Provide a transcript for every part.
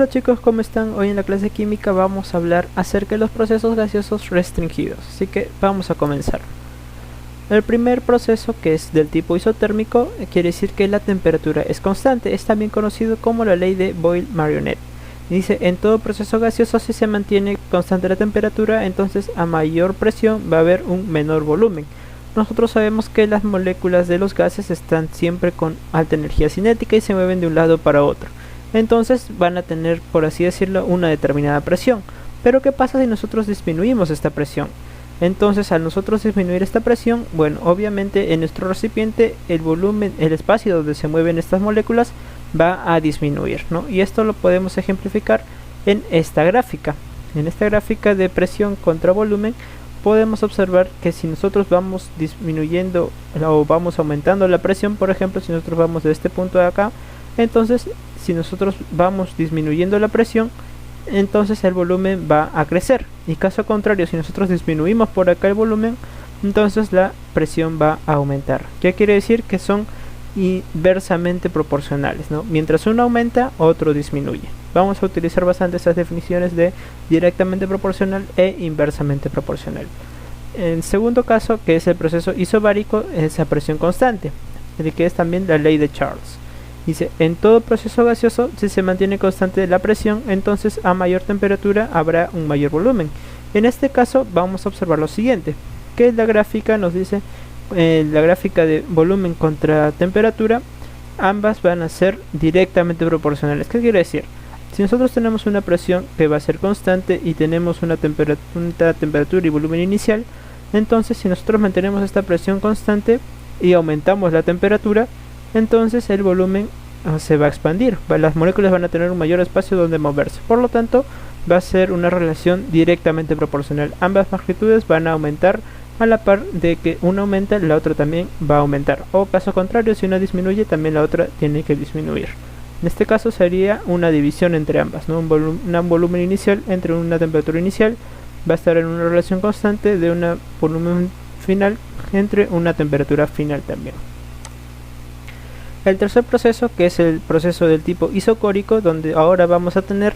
Hola chicos, ¿cómo están? Hoy en la clase de química vamos a hablar acerca de los procesos gaseosos restringidos, así que vamos a comenzar. El primer proceso, que es del tipo isotérmico, quiere decir que la temperatura es constante, es también conocido como la ley de Boyle-Marionette. Dice, en todo proceso gaseoso si se mantiene constante la temperatura, entonces a mayor presión va a haber un menor volumen. Nosotros sabemos que las moléculas de los gases están siempre con alta energía cinética y se mueven de un lado para otro. Entonces van a tener, por así decirlo, una determinada presión. Pero ¿qué pasa si nosotros disminuimos esta presión? Entonces al nosotros disminuir esta presión, bueno, obviamente en nuestro recipiente el volumen, el espacio donde se mueven estas moléculas va a disminuir, ¿no? Y esto lo podemos ejemplificar en esta gráfica. En esta gráfica de presión contra volumen podemos observar que si nosotros vamos disminuyendo o vamos aumentando la presión, por ejemplo, si nosotros vamos de este punto de acá, entonces si nosotros vamos disminuyendo la presión, entonces el volumen va a crecer, y caso contrario, si nosotros disminuimos por acá el volumen, entonces la presión va a aumentar. ¿Qué quiere decir? Que son inversamente proporcionales, ¿no? Mientras uno aumenta, otro disminuye. Vamos a utilizar bastante esas definiciones de directamente proporcional e inversamente proporcional. El segundo caso, que es el proceso isobárico, es a presión constante, que es también la ley de Charles. Dice, en todo proceso gaseoso, si se mantiene constante la presión, entonces a mayor temperatura habrá un mayor volumen. En este caso vamos a observar lo siguiente, que la gráfica nos dice, la gráfica de volumen contra temperatura, ambas van a ser directamente proporcionales. ¿Qué quiere decir? Si nosotros tenemos una presión que va a ser constante y tenemos una temperatura y volumen inicial, entonces si nosotros mantenemos esta presión constante y aumentamos la temperatura, entonces el volumen se va a expandir, las moléculas van a tener un mayor espacio donde moverse, por lo tanto va a ser una relación directamente proporcional. Ambas magnitudes van a aumentar a la par de que una aumenta, la otra también va a aumentar, o caso contrario, si una disminuye, también la otra tiene que disminuir. En este caso sería una división entre ambas, ¿no? Un volumen inicial entre una temperatura inicial va a estar en una relación constante de un volumen final entre una temperatura final también. El tercer proceso, que es el proceso del tipo isocórico, donde ahora vamos a tener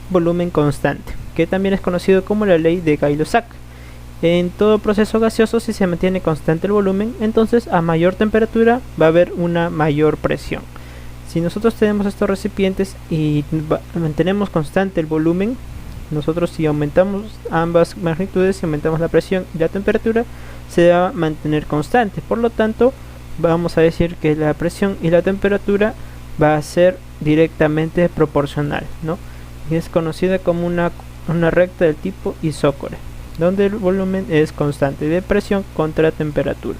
volumen constante, que también es conocido como la ley de Gay-Lussac. En todo proceso gaseoso, si se mantiene constante el volumen, entonces a mayor temperatura va a haber una mayor presión. Si nosotros tenemos estos recipientes y mantenemos constante el volumen, nosotros si aumentamos ambas magnitudes, si aumentamos la presión y la temperatura, se va a mantener constante. Por lo tanto, vamos a decir que la presión y la temperatura va a ser directamente proporcional, ¿no? Y es conocida como una recta del tipo isócore, donde el volumen es constante de presión contra temperatura.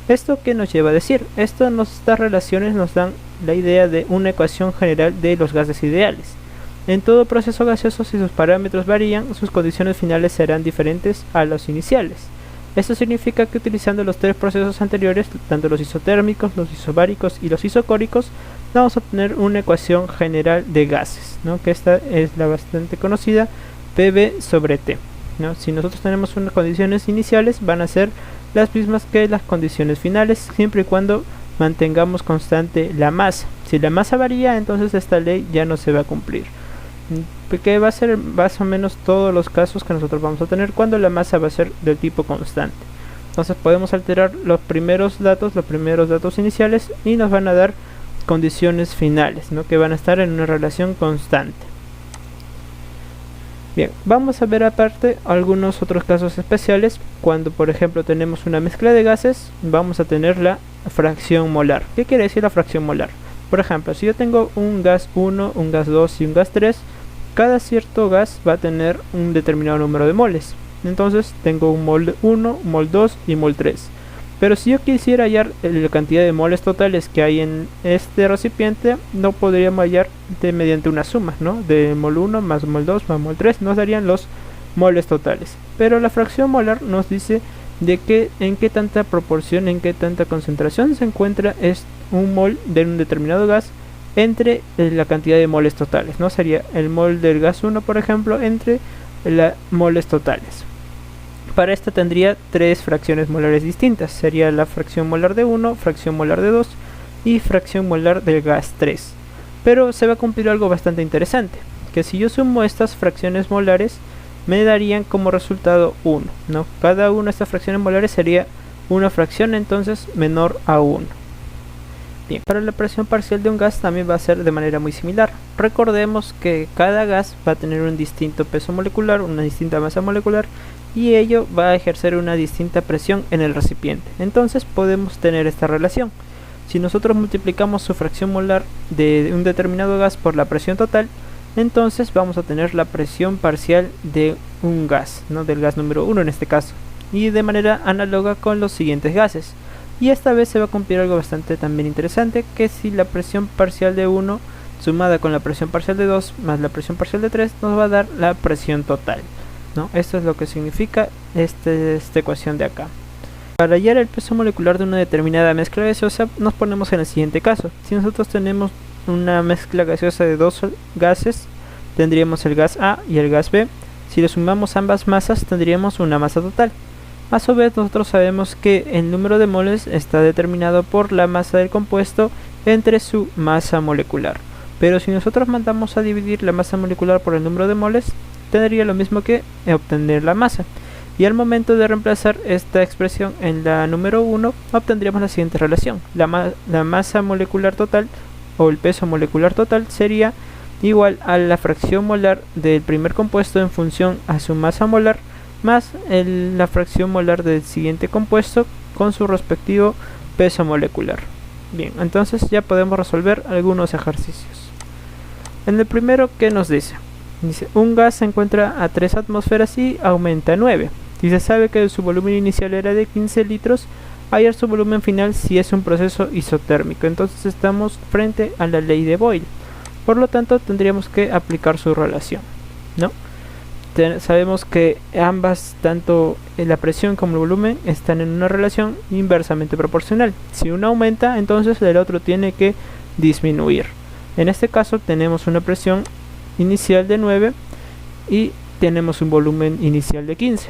¿Esto qué nos lleva a decir? Estas relaciones nos dan la idea de una ecuación general de los gases ideales. En todo proceso gaseoso, si sus parámetros varían, sus condiciones finales serán diferentes a los iniciales. Esto significa que utilizando los tres procesos anteriores, tanto los isotérmicos, los isobáricos y los isocóricos, vamos a obtener una ecuación general de gases, ¿no? Que esta es la bastante conocida, PV sobre T, ¿no? Si nosotros tenemos unas condiciones iniciales, van a ser las mismas que las condiciones finales, siempre y cuando mantengamos constante la masa. Si la masa varía, entonces esta ley ya no se va a cumplir, que va a ser más o menos todos los casos que nosotros vamos a tener cuando la masa va a ser del tipo constante. Entonces podemos alterar los primeros datos iniciales, y nos van a dar condiciones finales, ¿no? Que van a estar en una relación constante. Bien, vamos a ver aparte algunos otros casos especiales. Cuando por ejemplo tenemos una mezcla de gases, vamos a tener la fracción molar. ¿Qué quiere decir la fracción molar? Por ejemplo, si yo tengo un gas 1, un gas 2 y un gas 3, cada cierto gas va a tener un determinado número de moles. Entonces tengo un mol 1, un mol 2 y mol 3. Pero si yo quisiera hallar la cantidad de moles totales que hay en este recipiente, no podríamos hallar mediante una suma, ¿no? De mol 1 más mol 2 más mol 3 nos darían los moles totales. Pero la fracción molar nos dice de que en qué tanta proporción, en qué tanta concentración se encuentra un mol de un determinado gas entre la cantidad de moles totales, ¿no? Sería el mol del gas 1, por ejemplo, entre las moles totales. Para esta tendría tres fracciones molares distintas. Sería la fracción molar de 1, fracción molar de 2 y fracción molar del gas 3. pero se va a cumplir algo bastante interesante, que si yo sumo estas fracciones molares me darían como resultado 1, ¿no? Cada una de estas fracciones molares sería una fracción entonces menor a 1. Bien, para la presión parcial de un gas también va a ser de manera muy similar. Recordemos que cada gas va a tener un distinto peso molecular, una distinta masa molecular, y ello va a ejercer una distinta presión en el recipiente. Entonces podemos tener esta relación. Si nosotros multiplicamos su fracción molar de un determinado gas por la presión total, entonces vamos a tener la presión parcial de un gas, ¿no? Del gas número 1 en este caso, y de manera análoga con los siguientes gases. Y esta vez se va a cumplir algo bastante también interesante, que si la presión parcial de 1 sumada con la presión parcial de 2 más la presión parcial de 3 nos va a dar la presión total, ¿no? Esto es lo que significa esta ecuación de acá. Para hallar el peso molecular de una determinada mezcla gaseosa nos ponemos en el siguiente caso. Si nosotros tenemos una mezcla gaseosa de dos gases, tendríamos el gas A y el gas B. Si le sumamos ambas masas tendríamos una masa total. A su vez nosotros sabemos que el número de moles está determinado por la masa del compuesto entre su masa molecular. Pero si nosotros mandamos a dividir la masa molecular por el número de moles, tendría lo mismo que obtener la masa. Y al momento de reemplazar esta expresión en la número 1, obtendríamos la siguiente relación. La masa molecular total o el peso molecular total sería igual a la fracción molar del primer compuesto en función a su masa molar más la fracción molar del siguiente compuesto con su respectivo peso molecular. Bien, entonces ya podemos resolver algunos ejercicios. En el primero, ¿qué nos dice? Dice, un gas se encuentra a 3 atmósferas y aumenta a 9. Si se sabe que su volumen inicial era de 15 litros, hallar su volumen final si es un proceso isotérmico. Entonces estamos frente a la ley de Boyle. Por lo tanto, tendríamos que aplicar su relación, ¿no? Sabemos que ambas, tanto la presión como el volumen, están en una relación inversamente proporcional. Si uno aumenta, entonces el otro tiene que disminuir. En este caso tenemos una presión inicial de 9 y tenemos un volumen inicial de 15.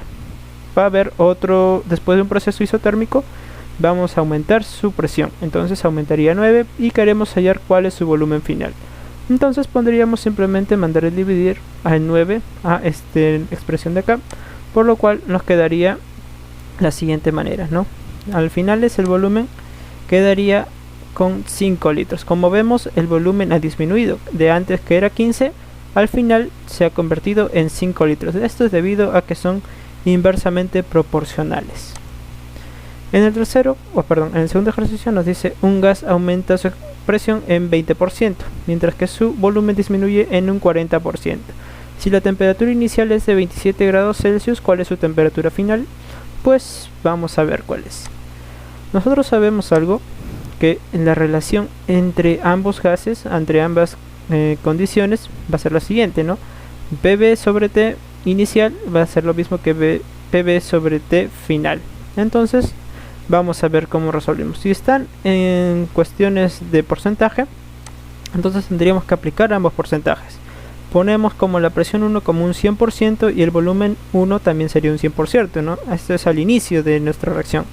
Va a haber otro, después de un proceso isotérmico, vamos a aumentar su presión. Entonces aumentaría 9 y queremos hallar cuál es su volumen final. Entonces pondríamos simplemente mandar el dividir al 9 a esta expresión de acá, por lo cual nos quedaría la siguiente manera, ¿no? Al final el volumen quedaría con 5 litros. Como vemos, el volumen ha disminuido. De antes, que era 15, al final se ha convertido en 5 litros. Esto es debido a que son inversamente proporcionales. En el segundo ejercicio nos dice un gas aumenta su presión en 20%, mientras que su volumen disminuye en un 40%. Si la temperatura inicial es de 27 grados Celsius, ¿cuál es su temperatura final? Pues vamos a ver cuál es. Nosotros sabemos algo, que la relación entre ambos gases, entre ambas condiciones, va a ser la siguiente, ¿no? PV sobre T inicial va a ser lo mismo que PV sobre T final. Entonces vamos a ver cómo resolvemos. Si están en cuestiones de porcentaje, entonces tendríamos que aplicar ambos porcentajes. Ponemos como la presión 1 como un 100% y el volumen 1 también sería un 100%, ¿no? Esto es al inicio de nuestra reacción.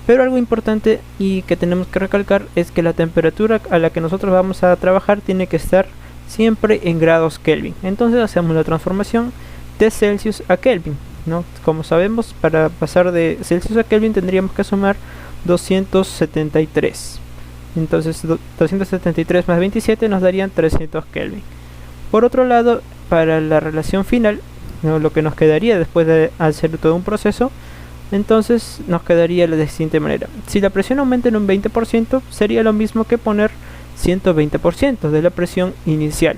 Pero algo importante y que tenemos que recalcar es que la temperatura a la que nosotros vamos a trabajar tiene que estar siempre en grados Kelvin. Entonces hacemos la transformación de Celsius a Kelvin, ¿no? Como sabemos, para pasar de Celsius a Kelvin tendríamos que sumar 273. Entonces 273 más 27 nos darían 300 Kelvin. Por otro lado, para la relación final, ¿no? Lo que nos quedaría después de hacer todo un proceso, entonces nos quedaría de la siguiente manera. Si la presión aumenta en un 20%, sería lo mismo que poner 120% de la presión inicial.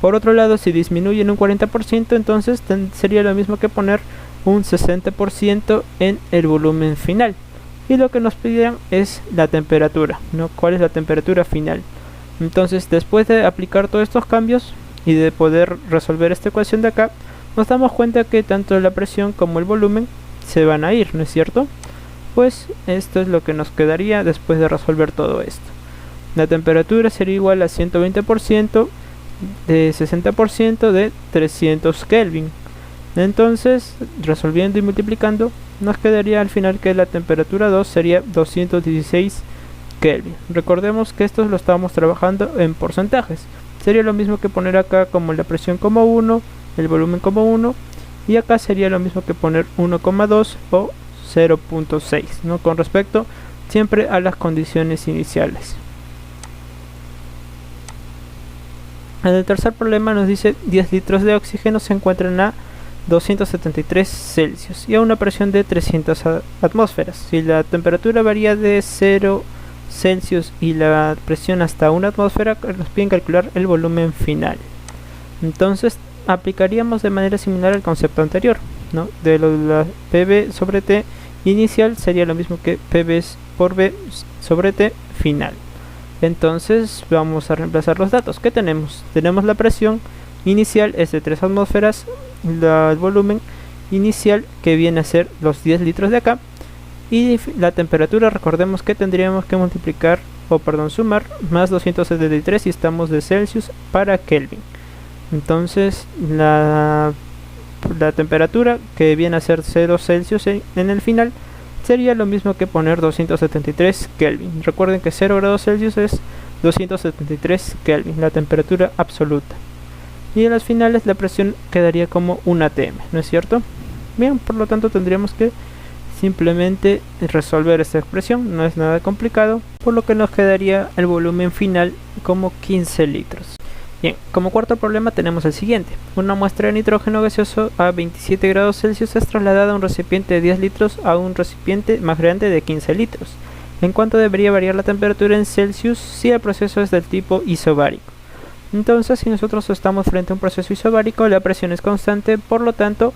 Por otro lado, si disminuye en un 40%, entonces sería lo mismo que poner un 60% en el volumen final. Y lo que nos piden es la temperatura, ¿no? ¿Cuál es la temperatura final? Entonces, después de aplicar todos estos cambios y de poder resolver esta ecuación de acá, nos damos cuenta que tanto la presión como el volumen se van a ir, ¿no es cierto? Pues esto es lo que nos quedaría después de resolver todo esto. La temperatura sería igual a 120% de 60% de 300 Kelvin. Entonces, resolviendo y multiplicando, nos quedaría al final que la temperatura 2 sería 216 Kelvin. Recordemos que esto lo estábamos trabajando en porcentajes. Sería lo mismo que poner acá como la presión como 1, el volumen como 1, y acá sería lo mismo que poner 1,2 o 0,6, ¿no? Con respecto siempre a las condiciones iniciales. En el tercer problema nos dice 10 litros de oxígeno se encuentran a 273 Celsius y a una presión de 300 atmósferas. Si la temperatura varía de 0 Celsius y la presión hasta 1 atmósfera, nos piden calcular el volumen final. Entonces aplicaríamos de manera similar al concepto anterior, ¿no? De la PV sobre T inicial sería lo mismo que PV por V sobre T final. Entonces vamos a reemplazar los datos. ¿Qué tenemos? Tenemos la presión inicial es de 3 atmósferas, el volumen inicial que viene a ser los 10 litros de acá, y la temperatura, recordemos que tendríamos que multiplicar, sumar más 273 si estamos de Celsius para Kelvin. Entonces la temperatura que viene a ser 0 Celsius en el final sería lo mismo que poner 273 Kelvin. Recuerden que 0 grados Celsius es 273 Kelvin, la temperatura absoluta. Y en las finales la presión quedaría como 1 atm, ¿no es cierto? Bien, por lo tanto tendríamos que simplemente resolver esta expresión, no es nada complicado, por lo que nos quedaría el volumen final como 15 litros. Bien, como cuarto problema tenemos el siguiente. Una muestra de nitrógeno gaseoso a 27 grados Celsius es trasladada a un recipiente de 10 litros a un recipiente más grande de 15 litros. ¿En cuánto debería variar la temperatura en Celsius si el proceso es del tipo isobárico? Entonces, si nosotros estamos frente a un proceso isobárico, la presión es constante, por lo tanto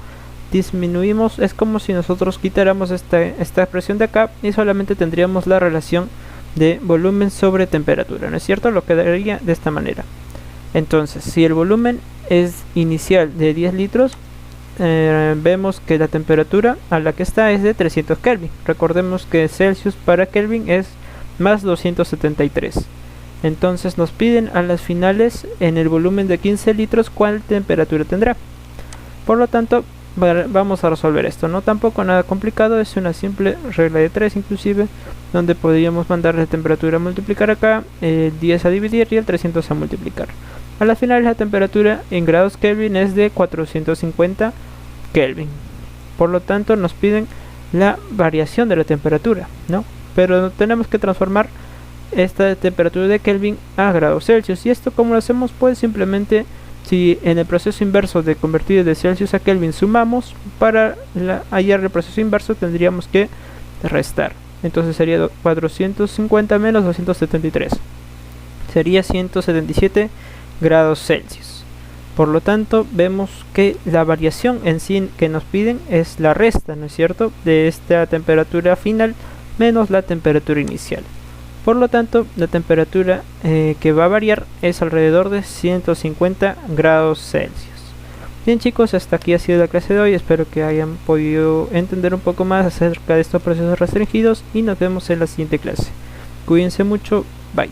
disminuimos, es como si nosotros quitáramos esta presión de acá y solamente tendríamos la relación de volumen sobre temperatura, ¿no es cierto? Lo quedaría de esta manera. Entonces, si el volumen es inicial de 10 litros, vemos que la temperatura a la que está es de 300 Kelvin. Recordemos que Celsius para Kelvin es más 273. Entonces nos piden a las finales en el volumen de 15 litros cuál temperatura tendrá. Por lo tanto, vamos a resolver esto. No tampoco nada complicado, es una simple regla de 3 inclusive, donde podríamos mandar la temperatura a multiplicar acá, el 10 a dividir y el 300 a multiplicar. A las finales la temperatura en grados Kelvin es de 450 Kelvin. Por lo tanto nos piden la variación de la temperatura, ¿no? Pero tenemos que transformar esta temperatura de Kelvin a grados Celsius. ¿Y esto cómo lo hacemos? Pues simplemente, si en el proceso inverso de convertir de Celsius a Kelvin sumamos, para hallar el proceso inverso tendríamos que restar. Entonces sería 450 menos 273. Sería 177 grados Celsius. Por lo tanto, vemos que la variación en sí que nos piden es la resta, ¿no es cierto?, de esta temperatura final menos la temperatura inicial. Por lo tanto, la temperatura que va a variar es alrededor de 150 grados Celsius. Bien chicos, hasta aquí ha sido la clase de hoy. Espero que hayan podido entender un poco más acerca de estos procesos restringidos y nos vemos en la siguiente clase. Cuídense mucho, bye.